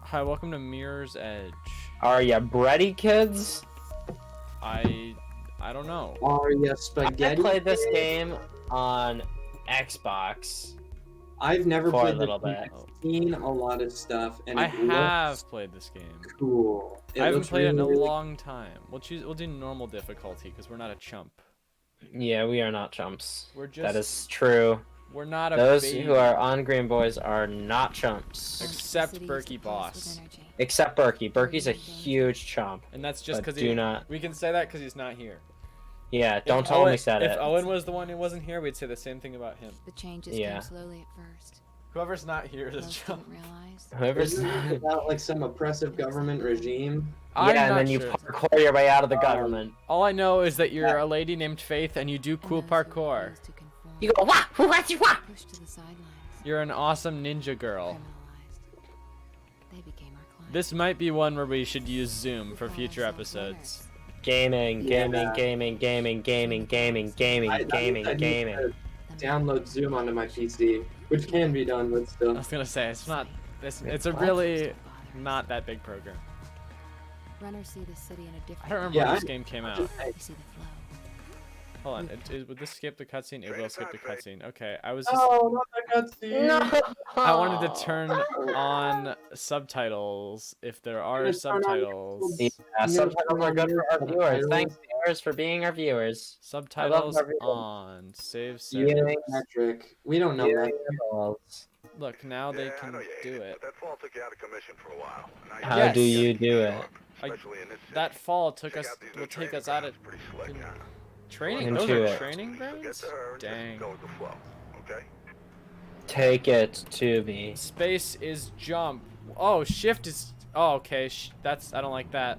Hi, welcome to Mirror's Edge. Are ya bready, kids? I don't know. Are ya spaghetti? I played this game on Xbox. I've never for a played little this game. bit. I've seen a lot of stuff, and I it have looks played this game. cool. I haven't looks played it in a really, really- long time. We'll do normal difficulty because we're not a chump. Yeah, we are not chumps. We're just That is true. we're not a Those baby. who are on Green Boys are not chumps. Except Berkey Boss. Except Berkey. Berkey's a huge chump. And that's just But because do not. we can say that because he's not here. Yeah, don't If tell him Owen- we said If it. Owen was the one who wasn't here, we'd say the same thing about him. The changes Yeah. came slowly at first. Whoever's not here is a Most chump. didn't realize. Whoever's Isn't it about like some oppressive government regime? I'm yeah, and not then you sure. parkour your way out of the government. All I know is that you're a lady named Faith and you do cool And those who parkour. refused to conform You go wah, wah, wah. were pushed to the sidelines, You're an awesome ninja girl. criminalized. They became our clients. This might be one where we should use Zoom for future episodes. Gaming, Yeah. gaming, gaming, gaming, gaming, gaming, gaming, I gaming, need gaming. to download Zoom onto my PC, which can be done, but I still. was gonna say it's not. It's a really not that big program. Runners see the city in a different I don't remember Yeah, when I- this game came out. way. They see the flow. Hold on. Would this skip the cutscene? It will skip the cutscene. Okay. I was just. Oh, not the cutscene! No. I wanted to turn on subtitles if there are Gonna turn on subtitles. Yeah, subtitles are good for our viewers. Thanks, viewers, for being our viewers. Subtitles everyone. on. Save Yeah, settings. metric. We don't know that. Look, now they can I know you hate do But it. that fall took you out of commission for a while. Now How Yes. do you do it? Especially in this city. That fall took Check us. out these new Will take training us out of grounds. Pretty slick, in- huh? training. Into Those are it. training Forget grounds. to her and just Dang. go with the flow, okay? Take it to me. Space is jump. Oh, shift is. Oh, okay. That's. I don't like that.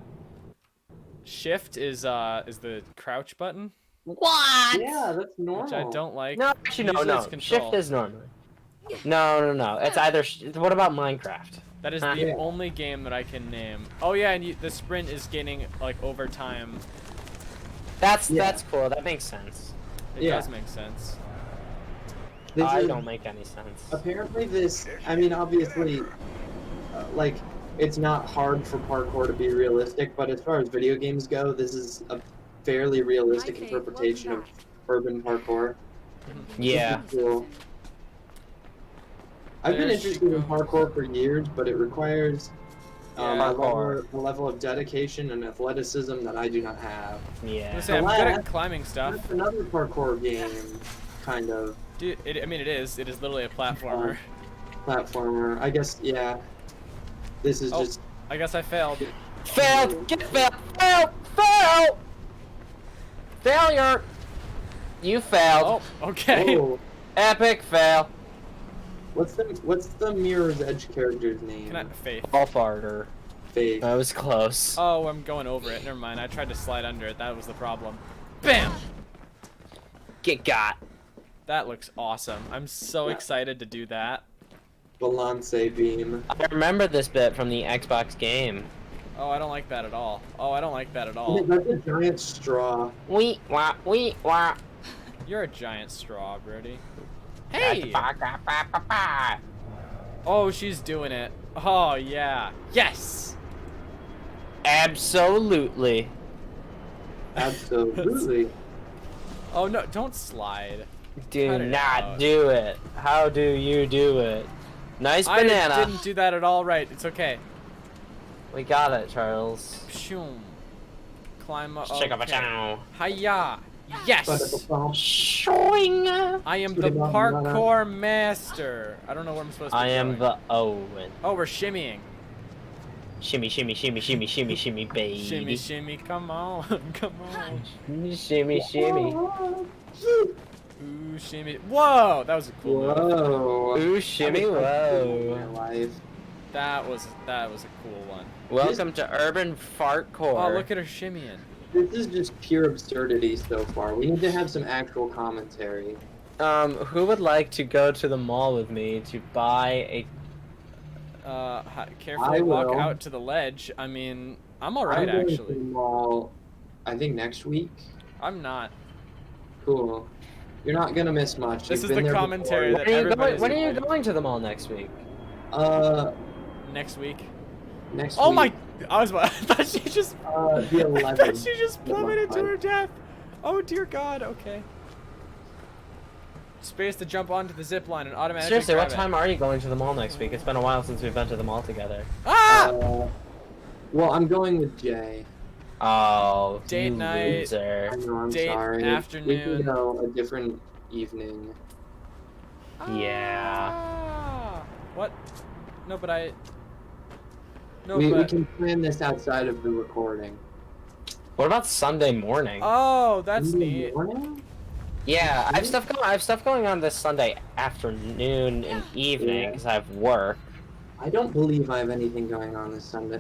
Shift is the crouch button, What? Yeah, that's normal. which I don't like. No, actually, no, Usually no. it's control. Shift is normal. No. It's either. What about Minecraft? That is Huh? the Yeah. only game that I can name. Oh yeah, and the sprint is gaining like over time. That's Yeah. that's cool. That makes sense. It Yeah. does make sense. This I is- don't make any sense. Apparently this, I mean, obviously, like, it's not hard for parkour to be realistic, but as far as video games go, this is a fairly realistic Hi, Faith. interpretation of Welcome urban parkour. Yeah. This is cool. I've been There she interested in goes. parkour for years, but it requires Yeah. a level of dedication and athleticism that I do not have. I Yeah. was gonna say, I'm good Alas. at climbing stuff. That's another parkour game, kind of Dude, I mean, it is. It is literally a platformer. platformer. I guess, yeah. This is Oh. just I guess I failed. Failed. Get failed. Fail. Failure. You failed. Oh, okay. oh. Epic fail. What's the Mirror's Edge character's name? Can I Faith? All farter. Faith. That was close. Oh, I'm going over it. Never mind. I tried to slide under it. That was the problem. Bam! Get got. That looks awesome. I'm so Yeah. excited to do that. Balance beam. I remember this bit from the Xbox game. Oh, I don't like that at all. Oh, I don't like that at all. That's a giant straw. Wee wah wee wah. You're a giant straw, Brody. Hey. Hey! Oh, she's doing it. Oh, yeah. Yes! Absolutely. Absolutely. Oh, no, don't slide. Do Cut it not out. do it. How do you do it? Nice I banana. didn't do that at all right. It's okay. We got it, Charles. Pshoom. Climb up. Check up a Okay. channel. Hiya! Yes! Showing. I am the parkour master. I don't know where I'm supposed to I be am going. the Owen. Oh, we're shimmying. Shimmy, shimmy, shimmy, shimmy, shimmy, shimmy, baby. Shimmy, shimmy, come on. Come on. Shimmy, shimmy. Ooh, shimmy. Whoa! That was a cool move. Whoa. Ooh, shimmy, In my whoa. life. That was a cool one. Welcome to Urban Fartcore. Oh, look at her shimmying. This is just pure absurdity so far. We need to have some actual commentary. Who would like to go to the mall with me to buy a... Carefully I walk will. out to the ledge. I mean, I'm alright I'm going to actually. the mall, I think next week. I'm not. Cool. You're not gonna miss much. This You've is been the there commentary before. that everybody's When are you invited. going to the mall next week? Uh, Next week. Next Oh week, my! I thought she just. the I 11th. thought she just plummeted to Bye. her death. Oh dear God. Okay. Space to jump onto the zip line and automatically. Seriously, what grab it. time are you going to the mall next week? It's been a while since we've been to the mall together. Ah! Well, I'm going with Jay. Oh, Date you night. loser. I know, I'm Date sorry. We afternoon. can go a different evening. Yeah. Ah! What? No, but I. No, we but. can plan this outside of the recording. What about Sunday morning? Oh, that's In the neat. morning? Yeah, I have stuff going on this Sunday afternoon and evening Yeah. because I have work. I don't believe I have anything going on this Sunday,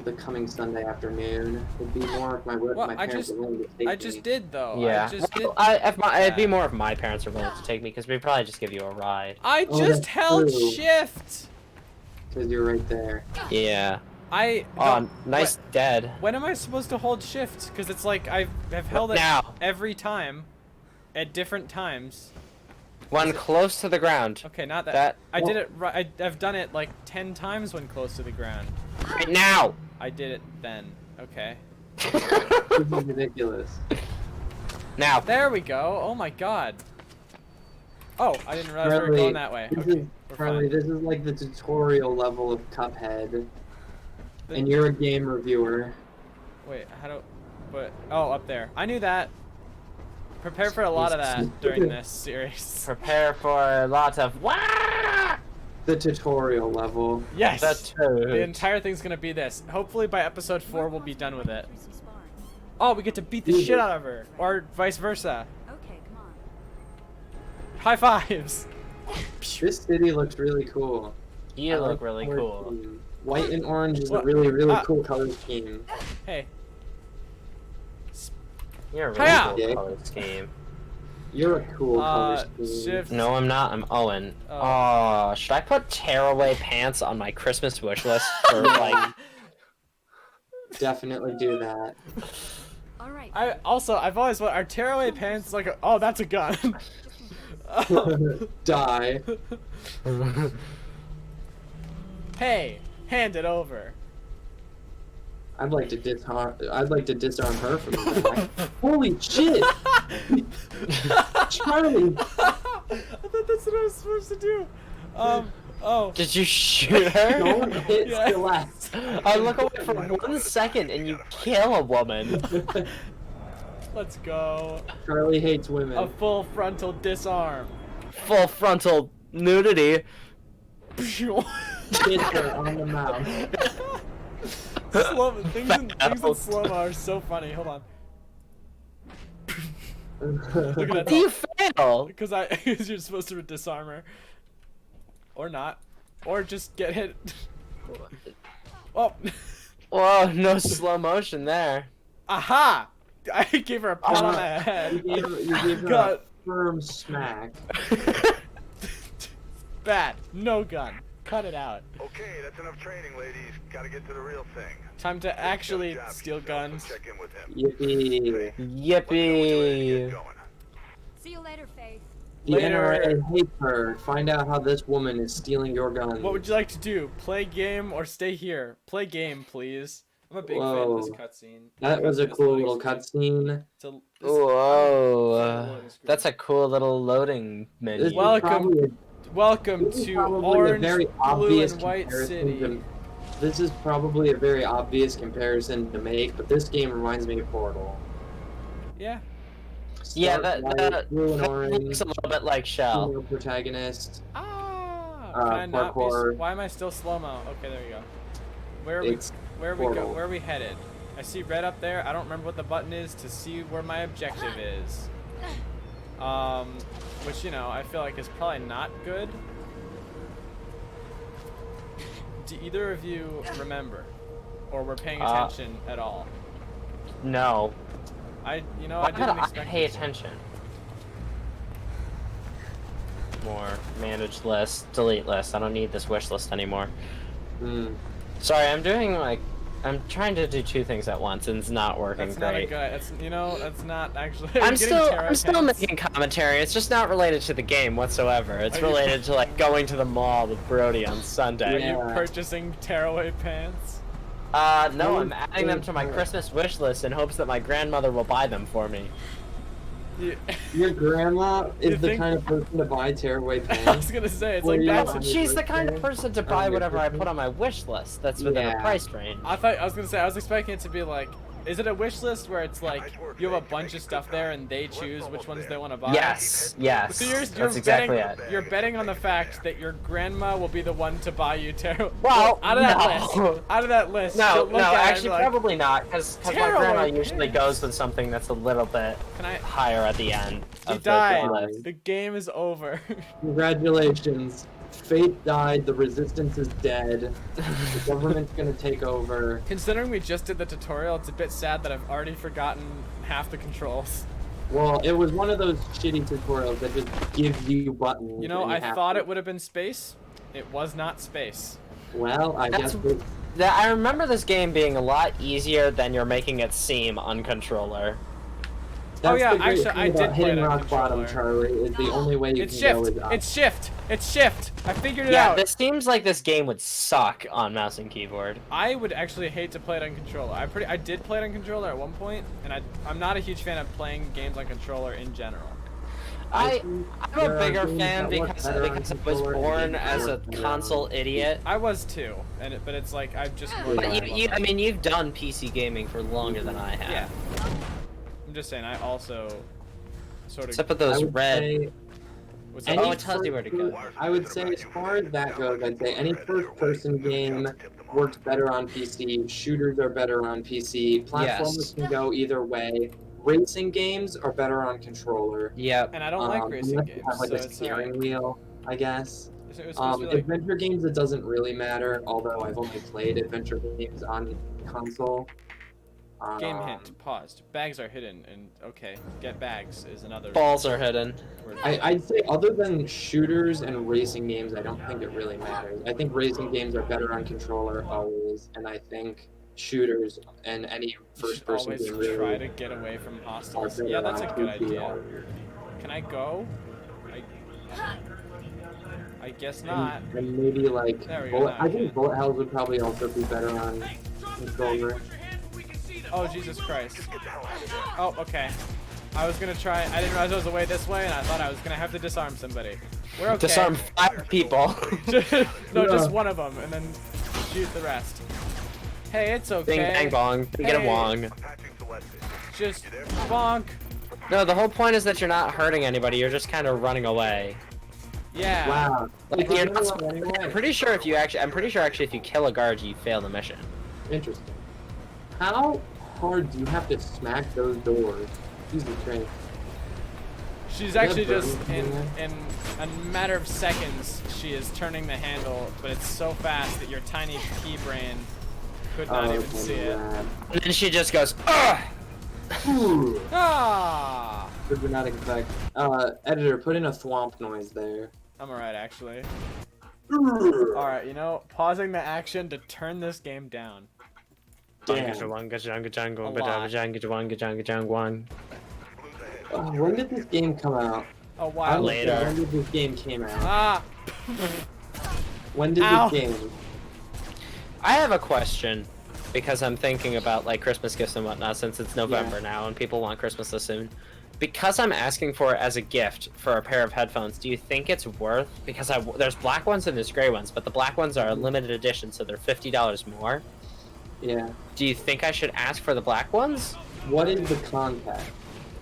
the coming Sunday afternoon. It'd be more if my Well, my I parents just- were willing to take I me. just did though. Yeah. I just did. It'd be that. more if my parents are willing to take me because we'd probably just give you a ride. I Oh, just that's held true. shift. Because you're right there. Yeah. I. Oh, no, nice dead. When am I supposed to hold shift? Because it's like I've held it Now. every time, at different times. When close to the ground. Okay, not that. That- I did it right. I've done it like 10 times when close to the ground. Right now. I did it then. Okay. This is ridiculous. Now. There we go. Oh my God. Oh, I didn't realize we were Charlie, going that way. This Okay, is, we're Charlie, fine. this is like the tutorial level of Cuphead. The- And you're a game reviewer. Wait, how do? But oh, up there. I knew that. Prepare for a lot of that during this series. Prepare for lots of wah! The tutorial level. Yes. The toad. The entire thing's gonna be this. Hopefully by episode 4 we'll be done with it. Oh, we get to beat the shit out of her, or vice versa. Okay, come on. High fives. This city looks really cool. You I look like the really color cool. scheme. White and orange is a What? really, really Ah. cool color scheme. Hey. You're a really Hiya! cool color scheme. You're a cool color scheme. Shift. No, I'm not. I'm Owen. Oh. Oh, should I put tearaway pants on my Christmas wish list for like? Definitely do that. All right. I've always wanted, are tearaway pants like a, oh, that's a gun. Die. Hey, hand it over. I'd like to disarm her from the back. Holy shit! Charlie! I thought that's what I was supposed to do. Oh. Did you shoot her? Don't hit Yeah. Celeste. I look away for 1 second and you kill a woman. Let's go. Charlie hates women. A full frontal disarm. Full frontal nudity. Hit her on the mouth. Things in slow-mo are so funny. Hold on. Look at that. You fail. Because you're supposed to disarm her. Or not. Or just get hit. Oh. Whoa, no slow motion there. Aha! I gave her a pat on the You head. gave her a God. firm smack. Bad. No gun. Cut it out. Okay, that's enough training, ladies. Gotta get to the real thing. Time to actually Job steal yourself, guns. so check in with him. Yippee. Get Yippee. going. See you later, Faith. The Later. NRA hates her. Find out how this woman is stealing your guns. What would you like to do? Play game or stay here? Play game, please. I'm a big fan of this Whoa. cutscene. That was a This cool loading little screen. cutscene. It's a- this- Whoa. loading screen. That's a cool little loading menu. This is Welcome probably Welcome This is to probably a Orange, very Blue, obvious and White comparison City. to- This is probably a very obvious comparison to make, but this game reminds me of Portal. Yeah. Yeah, Stark that white, blue and looks orange, a little bit like Shell. female protagonist. Ah. Can I not be? Parkour. Why am I still slow mo? Okay, there you go. Where are we? It's Where are we go? Portal. Where are we headed? I see red up there. I don't remember what the button is to see where my objective is. Which, you know, I feel like is probably not good. Do either of you remember, or were paying attention at all? No. I Why didn't gotta I expect pay you to. attention? More. Manage list. Delete list. I don't need this wish list anymore. Hmm. Sorry, I'm doing like I'm trying to do two things at once, and it's not working That's not a great. good. That's that's not actually. I'm still pants? making commentary. It's just not related to the game whatsoever. It's Are you- related to like going to the mall with Brody on Sunday. Are you Yeah. purchasing tearaway pants? No, I'm adding them to my Christmas wish list in hopes that my grandmother will buy them for me. You, Your grandma You is the think- kind of person to buy tearaway I was pants. gonna say it's Well, like yeah. that's. She's the kind of person to buy your whatever I Christmas? put on my wish list that's within a Yeah. price range. I was gonna say I was expecting it to be like, is it a wish list where it's like you have a bunch of stuff there and they choose which ones they want to buy? Yes, yes. So you're That's exactly betting, it. You're betting on the fact that your grandma will be the one to buy you tarot. Well, out of that no. list, out of that list. No, she'll look no, at it and actually, be like, probably not, because my Tearaway grandma usually pants. goes with something that's a little bit Can I? higher at the end. You of died. The list. The game is over. Congratulations. Fate died, the resistance is dead, the government's gonna take over. Considering we just did the tutorial, it's a bit sad that I've already forgotten half the controls. Well, it was one of those shitty tutorials that just gives you buttons. You know, and I have thought to- it would have been space. It was not space. Well, I That's- guess I remember this game being a lot easier than you're making it seem on controller. that's yeah, the great actually, thing I about did play hitting it on rock bottom, controller. Charlie, is the only way you It's can go shift. is up. It's shift. It's shift. I figured it Yeah, out. this seems like this game would suck on mouse and keyboard. I would actually hate to play it on controller. I did play it on controller at one point, and I'm not a huge fan of playing games on controller in general. I'm There a are bigger games fan that work because better on I was controller and born games as that a work better console on- idiot. I was too, but it's like I've just. more But time But on I it. mean, you've done PC gaming for longer than I have. Yeah. I'm just saying. I also sort of. Except for I those would red. say What's any up? Oh, it tells you where to go. I would say, as far as that goes, I'd say any first-person game works better on PC. Shooters are better on PC. Platformers Yes. can go either way. Racing games are better on controller. Yep. And I don't like racing unless you games, have like so a it's steering alright. wheel, I guess. It was supposed to be like Adventure games, it doesn't really matter. Although I've only played adventure games on console. game hint paused. Bags are hidden, and okay, get bags is another. Balls are hidden. word. I'd say other than shooters and racing games, I don't think it really matters. I think racing games are better on controller always, and I think shooters and any You should first-person always game really try to get away from are hostiles. better Yeah, that's a on good PC. idea. Can I go? I guess not. And maybe like There we go, bullet. now I I think can. bullet hells would probably also be better on controller. Oh, Jesus Christ. Oh, okay. I was gonna try. I didn't realize I was away this way, and I thought I was gonna have to disarm somebody. We're okay. Disarm 5 people. No, just Yeah. one of them, and then shoot the rest. Hey, it's okay. Bing bang bong. Bing get a Hey. wong. Just bonk. No, the whole point is that you're not hurting anybody. You're just kind of running away. Yeah. Wow. Like you're not. Running away. I'm pretty sure if you actually if you kill a guard, you fail the mission. Interesting. How hard do you have to smack those doors? Jesus Christ. She's Yeah, actually bro. just in a matter of seconds. She is turning the handle, but it's so fast that your tiny pea brain could not even okay, see it. rad. And then she just goes, ugh! Whew. Ah! Did not expect. Editor, put in a thwomp noise there. I'm alright, actually. Damn. Alright, you know, pausing the action to turn this game down. When did this game come out? A while Later. When did this game came out? Ah! When did Ow. this game? I have a question because I'm thinking about like Christmas gifts and whatnot since it's November now and people want Christmas so soon. Because I'm asking for it as a gift for a pair of headphones, do you think it's worth? Because there's black ones and there's gray ones, but the black ones are a limited edition, so they're $50 more. Yeah. Do you think I should ask for the black ones? What is the contact?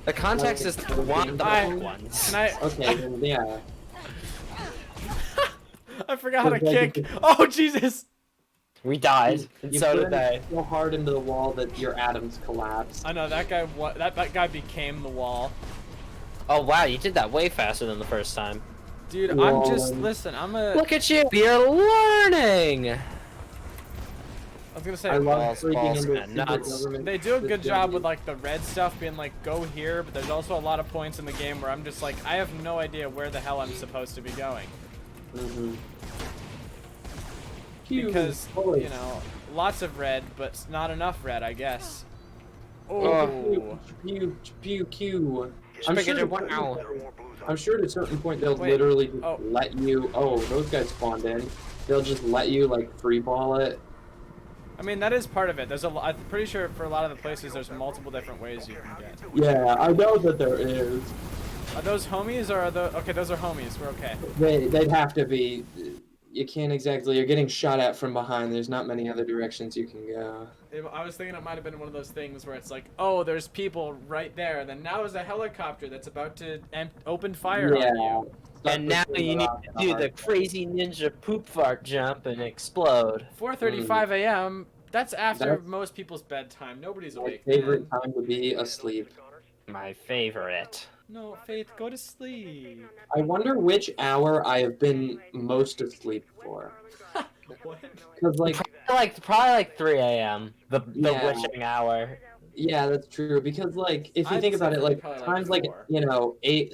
The context is the one the black I- ones. Can I? Okay, then yeah. I forgot how to Okay. kick. Oh, Jesus! We died, and You so put did they. it so hard into the wall that your atoms collapsed. I know, that guy, that guy became the wall. Oh wow, you did that way faster than the first time. Dude, Wall. I'm just, listen, Look at you, you're learning! I was gonna say, I love balls, freaking balls, into and secret nuts. government they do a good job with facilities. like the red stuff being like, go here, but there's also a lot of points in the game where I'm just like, I have no idea where the hell I'm supposed to be going. Mhm. Pew. because Bullets. you know, lots of red, but not enough red, I guess. Pew, Oh, pew, pew, pew. Spaghetti, wow. I'm sure at a certain point they'll Wait, literally just oh. let you. Oh, those guys spawned in. They'll just let you like free ball it. I mean that is part of it. There's I'm pretty sure for a lot of the places there's multiple different ways you can get. Yeah, I know that there is. Are those homies or are those okay? Those are homies. We're okay. They'd have to be. You can't exactly. You're getting shot at from behind. There's not many other directions you can go. I was thinking it might have been one of those things where it's like, oh, there's people right there. Then now is a helicopter that's about to open fire on you. And now you need to do the crazy ninja poop fart jump and explode. 4:35 a.m. That's after That's- most people's bedtime. Nobody's My awake. favorite man. time to be asleep. My favorite. No, Faith, go to sleep. I wonder which hour I have been most asleep for. What? Because like, Probably like 3 a.m. The Yeah. witching hour. yeah, that's true. Because like, if you I'd think about say it, like probably, like, times like 4. you know 8,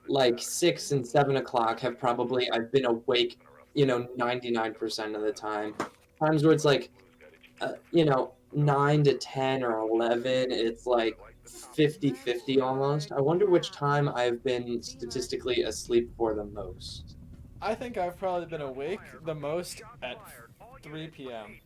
like 6 and 7 o'clock have probably I've been awake, 99% of the time. Times where it's like, 9 to 10 or 11, it's like 50-50 almost. I wonder which time I've been statistically asleep for the most. I think I've probably been awake the most at 3 p.m.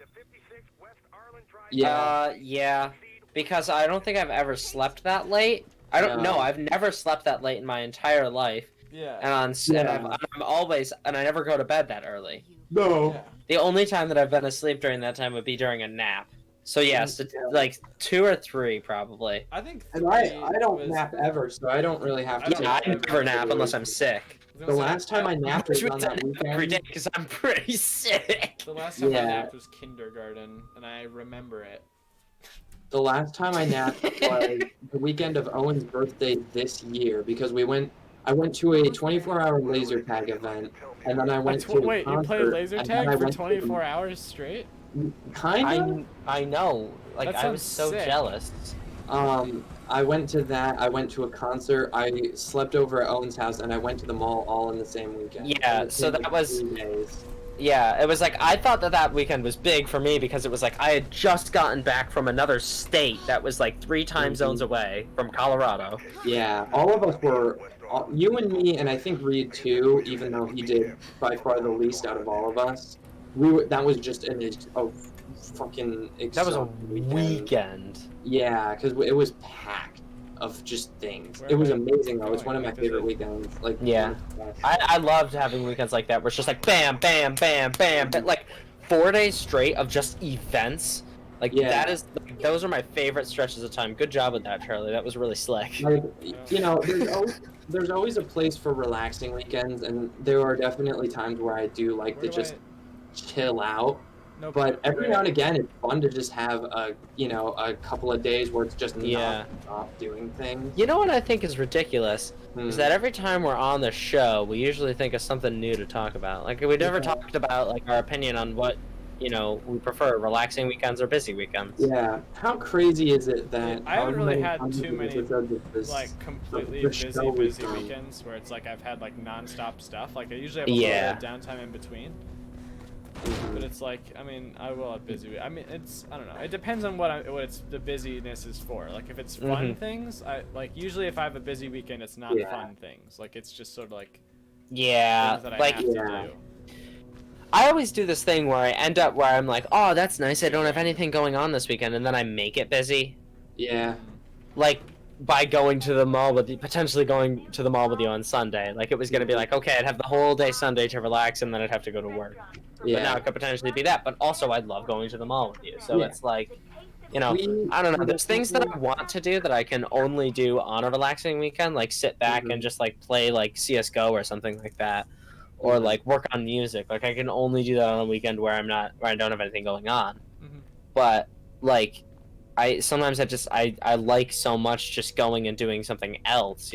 Yeah. Yeah. Because I don't think I've ever slept that late. I don't know. No. I've never slept that late in my entire life. Yeah. And Yeah. I'm always, and I never go to bed that early. No. Yeah. The only time that I've been asleep during that time would be during a nap. So yes, like 2 or 3 probably. I think. And 3 I don't was- nap ever, so I don't really have I to. don't I know. never nap unless I'm sick. The last time I napped was Which on means I that nap every day weekend. because I'm pretty sick. The last time I Yeah. napped was kindergarten, and I remember it. The last time I napped was the weekend of Owen's birthday this year because I went to a 24-hour laser tag event, and then I went to a Wait, you played concert, laser and then I tag for went to- 24 hours straight? Kind I know. Like That I was sounds so sick. jealous. of. I went to that. I went to a concert. I slept over at Owen's house, and I went to the mall all in the same weekend. Yeah, And it so took that like was- 3 days. Yeah, it was like I thought that weekend was big for me because it was like I had just gotten back from another state that was like 3 time zones away from Colorado. Yeah, all of us were. You and me, and I think Reed too. Even though he did by far the least out of all of us, that was just a fucking. That was a exciting weekend. Yeah, because it was packed of just things. Where It was am I amazing though. It's going? one of my Like, is favorite it- weekends. Like Yeah. I loved having weekends like that where it's just like bam, bam, bam, bam, but like 4 days straight of just events. Like Yeah. that is, those are my favorite stretches of time. Good job with that, Charlie. That was really slick. Like, there's always a place for relaxing weekends, and there are definitely times where I do like Where to do just chill out. No, But every now and again, it's fun to just have a couple of days where it's just Yeah. not doing things. You know what I think is ridiculous? Is Hmm. that every time we're on the show, we usually think of something new to talk about. Like we never Yeah. talked about like our opinion on what, we prefer, relaxing weekends or busy weekends. Yeah, how crazy is it that I haven't really many had hundreds too of many, episodes of this- like completely the busy show we've done? weekends where it's like I've had like non-stop stuff. Like I usually have a Yeah. little bit of downtime in between. Mhm. But it's like, I mean, I will have busy. I mean, I don't know. It depends on what it's the busyness is for. Like if it's fun Mhm. things, I like usually if I have a busy weekend, it's not Yeah. fun things. Like it's just sort of like Yeah, things that I like have Yeah. to do. I always do this thing where I end up where I'm like, oh, that's nice. I don't have anything going on this weekend, and then I make it busy. Yeah, Like by going to the mall potentially going to the mall with you on Sunday. Like it was gonna be like, okay, I'd have the whole day Sunday to relax, and then I'd have to go to work. But now yeah. it could potentially be that. But also, I'd love going to the mall with you. So Yeah. it's like, We- I don't know. There's things that I want to do that I can only do on a relaxing weekend, like sit back Mhm. and just like play like CS:GO or something like that, or Mhm. like work on music. Like I can only do that on a weekend where I don't have anything going on. Mhm. But like, I sometimes I like so much just going and doing something else.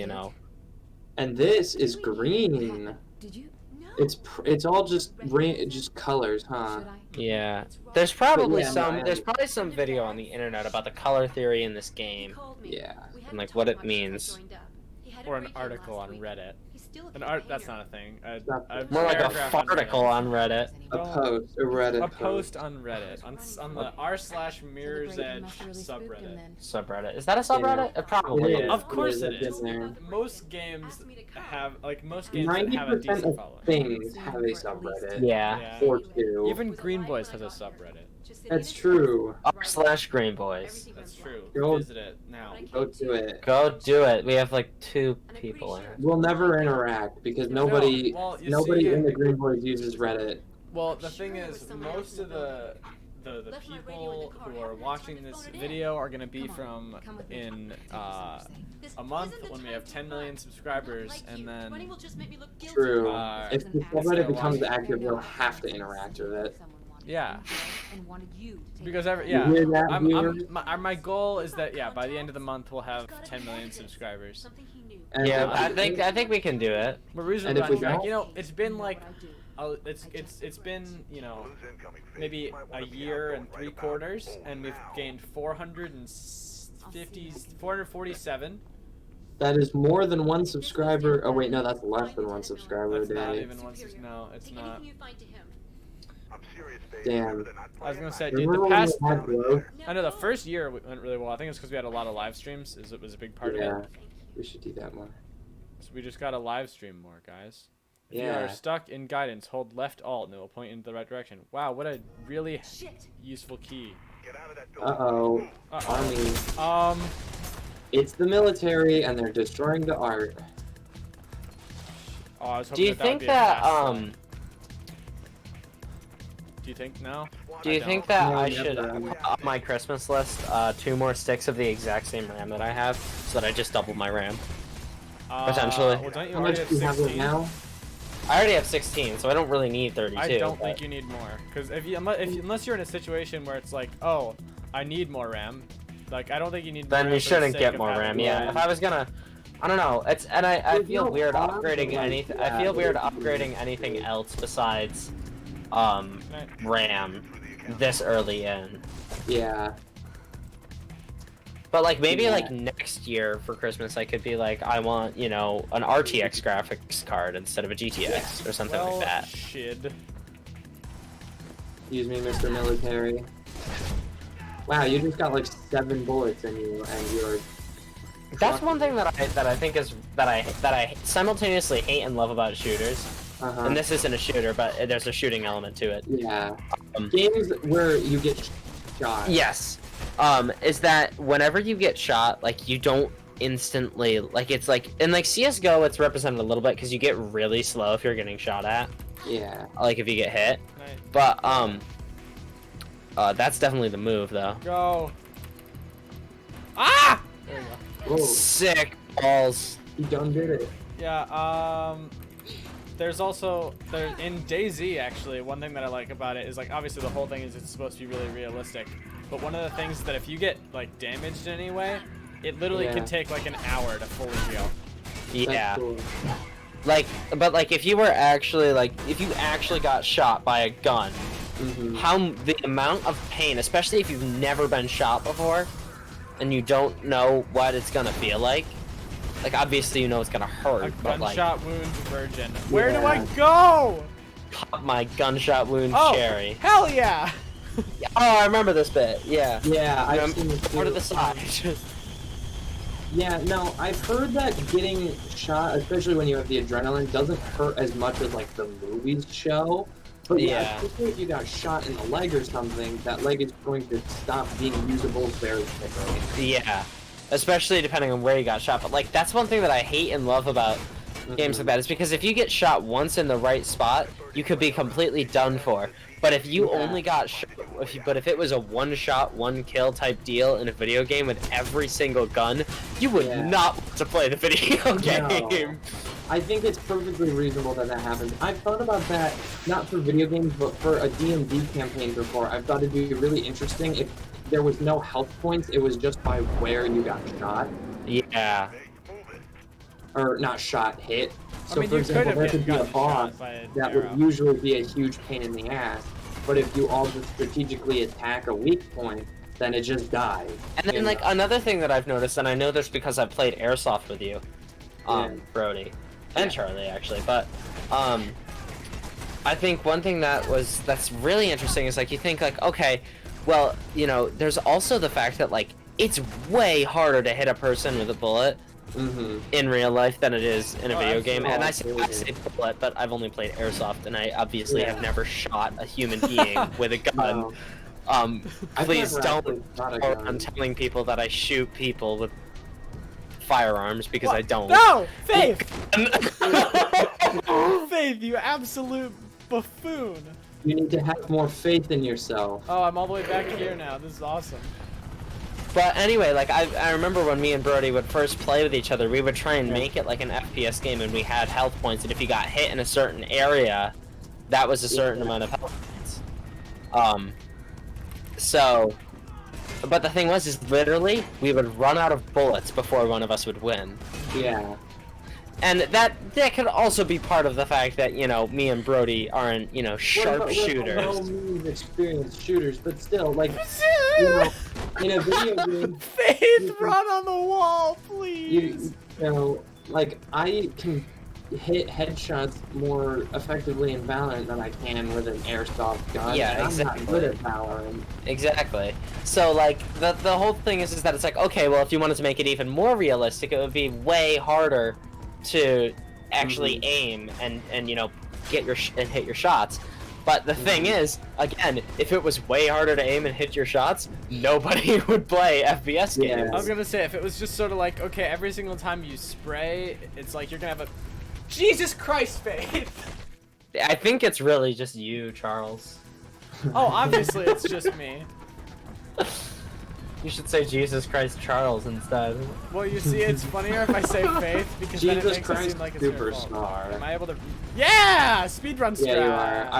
And this is green. Did you? No. It's all just just colors, huh? Should I? Yeah. There's probably yeah, no, some I there's probably some video on the internet about the color theory in this game. Yeah. And, like, what it means. Or an article on Reddit. Still An art, that's not a thing. More like a paragraph on Reddit. article on Reddit. A post, a Reddit A post on Reddit, on the r/mirrors edge subreddit. Subreddit. Is that a subreddit? It probably It is. is. Of course It it is is. in there. Most games have, like, most games that have a 90% decent of following. things have a subreddit. Yeah. Or two. Even Green Bois has a subreddit. That's true. r/Green Boys. That's true. Go- Visit it now. Go to it. Go do it. We have like 2 people in it. We'll never interact because nobody No, well, you nobody see- in the Green Boys uses Reddit. Well, the thing is, most of the people who are watching this video are gonna be from in a month when we have 10 million subscribers, and then True. Uh, If the subreddit becomes active, we'll have to interact with it. yeah, because You hear that, viewers? my goal is that by the end of the month we'll have 10 million subscribers. And Yeah, I think we can do it. We're reasonably And if on we track. don't- You know, it's been like, it's been, you know, maybe a year and 3 quarters, and we've gained 447. that is more than one subscriber. Oh wait, no, that's less than one subscriber a That's not day. even one. No, it's not. I'm serious, babe. Damn. I was gonna say, dude, Remember the when past. we had growth? I know the first year went really well. I think it's because we had a lot of live streams. It was a big part of Yeah, it. we should do that more. So we just gotta live stream more, guys. If you Yeah. are stuck in guidance, hold left alt and it will point you in the right direction. Wow, what a really useful key. Get out of that building. Uh-oh. Uh-oh. Army. It's the military, and they're destroying the art. Oh, I was Do hoping you that would think be a that fast slide. Do you think no? do you I think don't. that No, I never. should put on my Christmas list 2 more sticks of the exact same RAM that I have, so that I just double my RAM? Potentially. Well, don't you How already much have do you have right 16? now? I already have 16, so I don't really need 32. I don't but- think you need more, because unless you're in a situation where it's like, oh, I need more RAM, like I don't think you need. Then more you for the shouldn't sake get of more having RAM. more Yeah, RAM. if I was gonna, I don't know. I There's feel no weird harm to upgrading like anything. that, I feel but weird it's upgrading weird. anything else besides Right. RAM this early in. Yeah. But like maybe Yeah. like next year for Christmas I could be like I want, you know, an RTX graphics card instead of a GTX or something Well, like that. shit. Excuse me, Mr. Military. Wow, you just got like 7 bullets in you, and you're. That's one thing that I think is that I simultaneously hate and love about shooters. Uh-huh. And this isn't a shooter, but there's a shooting element to it. Yeah. Um, Games where you get shot. Yes. Is that whenever you get shot, like you don't instantly, like it's like in like CS:GO, it's represented a little bit because you get really slow if you're getting shot at, Yeah. like if you get hit. Nice. But that's definitely the move though. Go. Ah! There we go. Oh, Sick balls. you done did it. Yeah, there's also, in DayZ, actually, one thing that I like about it is, like, obviously the whole thing is it's supposed to be really realistic, but one of the things that if you get, like, damaged in any way, it literally Yeah. can take, like, an hour to fully heal. That's Yeah. cool. Like, but like if you were actually like if you actually got shot by a gun, Mhm. how the amount of pain, especially if you've never been shot before, and you don't know what it's gonna feel like. Like obviously you know it's gonna A hurt, but like gunshot wound virgin. Where do I Yeah. go? pop my gunshot wound Oh, cherry. hell yeah! Oh, I remember this bit. Yeah. Yeah, I've Um, seen this Or to too. the side. Yeah, no, I've heard that getting shot, especially when you have the adrenaline, doesn't hurt as much as like the movies show. But yeah, Yeah. especially if you got shot in the leg or something, that leg is going to stop being usable very quickly. Yeah. Especially depending on where you got shot. But like that's one thing that I hate and love about games like that is because if you get shot once in the right spot, you could be completely done for. But if you Yeah. only got shot, if it was a one shot, one kill type deal in a video game with every single gun, you would Yeah. not want to play the video game. I think it's perfectly reasonable that that happens. I've thought about that, not for video games, but for a D&D campaign before. I've thought it'd be really interesting if there was no health points, it was just by where you got shot. Yeah. Or not shot, hit. I So mean, for you example, could have there could be a gotten boss shot by an that arrow. would usually be a huge pain in the ass, but if you all just strategically attack a weak point, then it just dies. And then you like know? another thing that I've noticed, and I know this because I played Airsoft with you, Yeah. Brody, and Charlie actually, but I think one thing that's really interesting is like you think like, okay, well, you know, there's also the fact that like it's way harder to hit a person with a bullet in real life than it is in a video game. And I say bullet, but I've only played airsoft, and I obviously have never shot a human being with a gun. No. Please never don't actually shot a go gun. around telling people that I shoot people with firearms because I don't. No! Faith! Faith, you absolute buffoon! You need to have more faith in yourself. Oh, I'm all the way back here now. This is awesome. But anyway, like I remember when me and Brody would first play with each other, we would try and make it like an FPS game, and we had health points, and if you got hit in a certain area, that was a certain amount of health points. So, but the thing was, is literally we would run out of bullets before one of us would win. Yeah. And that could also be part of the fact that, you know, me and Brody aren't, you know, sharpshooters. We're no means experienced shooters, but still, like, you know, in a video game, Faith, run on the wall, please! you know, like, I can hit headshots more effectively in Valorant than I can with an airsoft gun. Yeah, and exactly. I'm not good at Valorant. Exactly. So, like, the whole thing is that it's like, okay, well, if you wanted to make it even more realistic, it would be way harder to actually aim and you know, get your and hit your shots. But the thing is, again, if it was way harder to aim and hit your shots, nobody would play FPS games. I was gonna say, if it was just sort of like, okay, every single time you spray, it's like you're gonna have a... Jesus Christ, Faith! I think it's really just you, Charles. Oh, obviously it's just me. You should say Jesus Christ Charles instead. Well, you see, it's funnier if I say Faith, because then it Jesus makes it Christ seem like it's your fault. Superstar. Am I able to... Yeah! Speedrun strat! Yeah,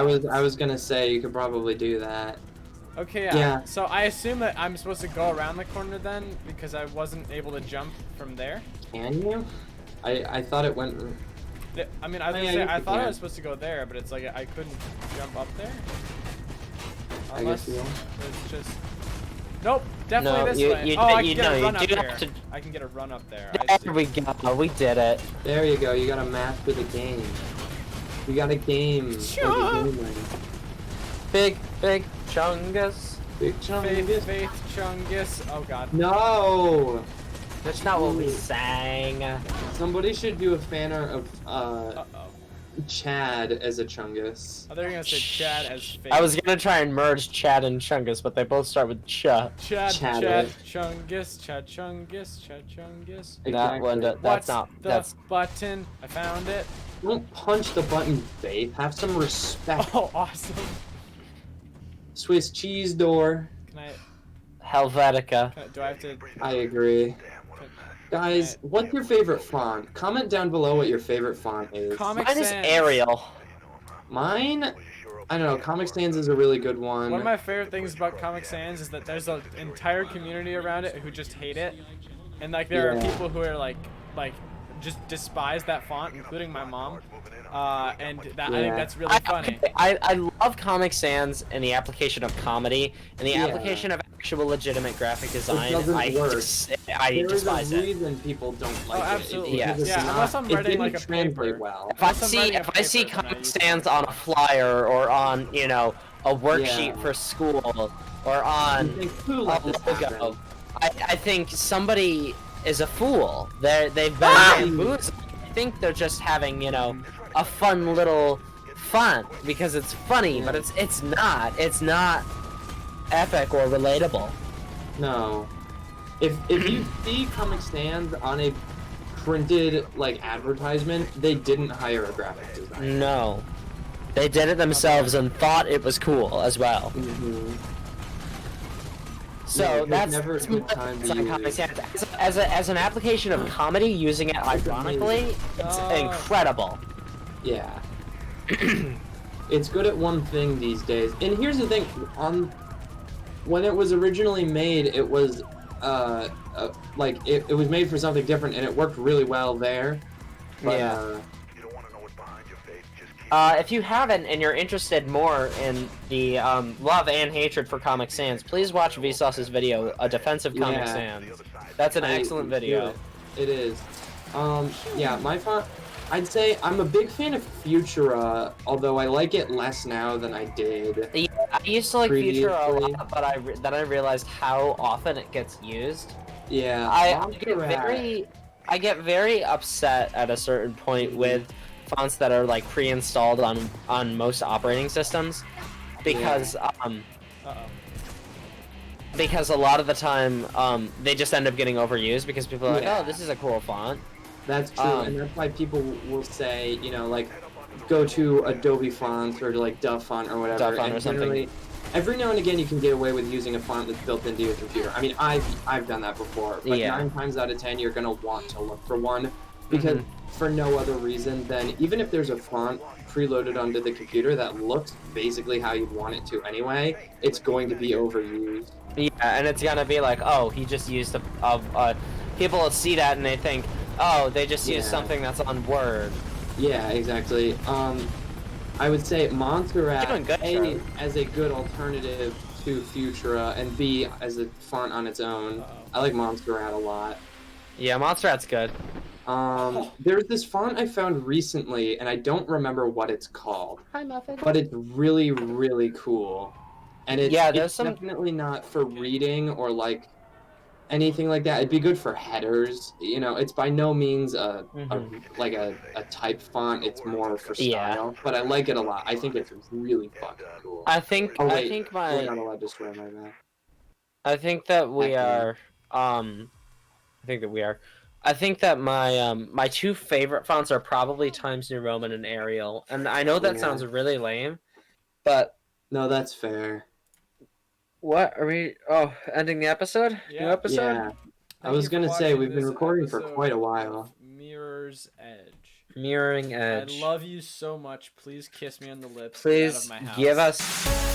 you are. I was gonna say you could probably do that. Okay, Yeah. So I assume that I'm supposed to go around the corner then, because I wasn't able to jump from there? Can you? I thought it went... I mean, I was Oh, gonna yeah, say, you I thought I can. was supposed to go there, but it's like I couldn't jump up there. I guess you are. It's just... Nope, definitely No, this you- way. you- Oh, I you can get know, a you run up do here. have to- I can get a run up there. I see. There we go. We did it. There you go. You got a master the game. You got a game. Sure. Big Chungus. Big chunk. Faith, Chungus. Oh god. No. That's not what we sang. Somebody should do a fanner of Uh-oh. Chad as a Chungus. Oh, they're gonna say Chad as Faith. I was gonna try and merge Chad and Chungus, but they both start with Ch. Chad, Chad. Chungus, Chad, Chungus, Chad, Chungus. That one, Exactly. that's What's not. the That's button? I found it. Don't punch the button, Faith. Have some respect. Oh, awesome. Swiss cheese door. Can I... Helvetica. Do I have to... I agree. Guys, what's your favorite font? Comment down below what your favorite font is. Comic Mine is Sans. Arial. Mine, I don't know. Comic Sans is a really good one. One of my favorite things about Comic Sans is that there's an entire community around it who just hate it, and like there are people who are like just despise that font, including my mom. And that, I think that's really funny. I love Comic Sans and the application of comedy and the application of actual legitimate graphic design. doesn't I work. I There is a despise it. reason people don't like Oh, it. absolutely. Yeah. Because it's Yeah, not- unless I'm it writing, didn't like, a translate paper. well. If I Unless I'm see writing a if I see paper, then I Comic use Sans on a flyer or on, you know, a worksheet Yeah. for school or on You think, who a let this logo, happen? I think somebody is a fool. They've been bamboozled. I think they're just having, you know, a fun little font because it's funny, but it's not epic or relatable. No. If you see Comic Sans on a printed like advertisement, they didn't hire a graphic designer. No. They did it themselves and thought it was cool as well. So Yeah, there's that's never a good time to on use Comic it. Sans. As an application of comedy, using it ironically, it's incredible. Yeah. It's good at one thing these days. And here's the thing, when it was originally made, it was like it was made for something different and it worked really well there. But, Yeah. You don't want to know what's behind your face. Just keep If you haven't and you're interested more in the love and hatred for Comic Sans, please watch Vsauce's video, A Defense of Comic Yeah. Sans. That's an excellent video. It is. Yeah, my font. I'd say I'm a big fan of Futura, although I like it less now than I did. Yeah, I used to like Future a Previously. lot, but then I realized how often it gets used. Yeah, I get very upset at a certain point with fonts that are like pre-installed on most operating systems, because Uh-oh. because a lot of the time they just end up getting overused because people are like, Yeah. oh, this is a cool font. That's true, and that's why people will say, you know, like, go to Adobe Fonts or to, like, Duff Font or whatever. Duff Font and or something. generally, every now and again, you can get away with using a font that's built into your computer. I mean, I've done that before, but Yeah. 9 times out of 10, you're gonna want to look for one, because for no other reason than even if there's a font preloaded onto the computer that looks basically how you'd want it to anyway, it's going to be overused. Yeah, and it's gonna be like, oh, he just used people will see that and they think, oh, they just used something that's on Word. Yeah, exactly. I would say Montserrat, Doing good, A, Charlie. as a good alternative to Futura, and B, as a font on its own. I like Montserrat a lot. Yeah, Montserrat's good. There's this font I found recently, and I don't remember what it's called. Hi, Muffin. But it's really, really cool. And it's, Yeah, there's it's some- definitely not for reading or, like, anything like that. It'd be good for headers. You know, it's by no means a type font. It's more for style. Yeah. But I like it a lot. I think it's really fucking cool. I think Oh, I wait, think we're my not allowed to swear, my bad. I think that we Okay. are I think that my my two favorite fonts are probably Times New Roman and Arial. And I know that Yeah. sounds really lame, but No, that's fair. what are we ending the episode? New Yeah. episode? Yeah. I Thank was you for gonna say, watching we've been this recording for episode quite a of while. Mirror's Edge. Mirroring Edge. I love you so much. Please kiss me on the lips. Please Get out of my house. give us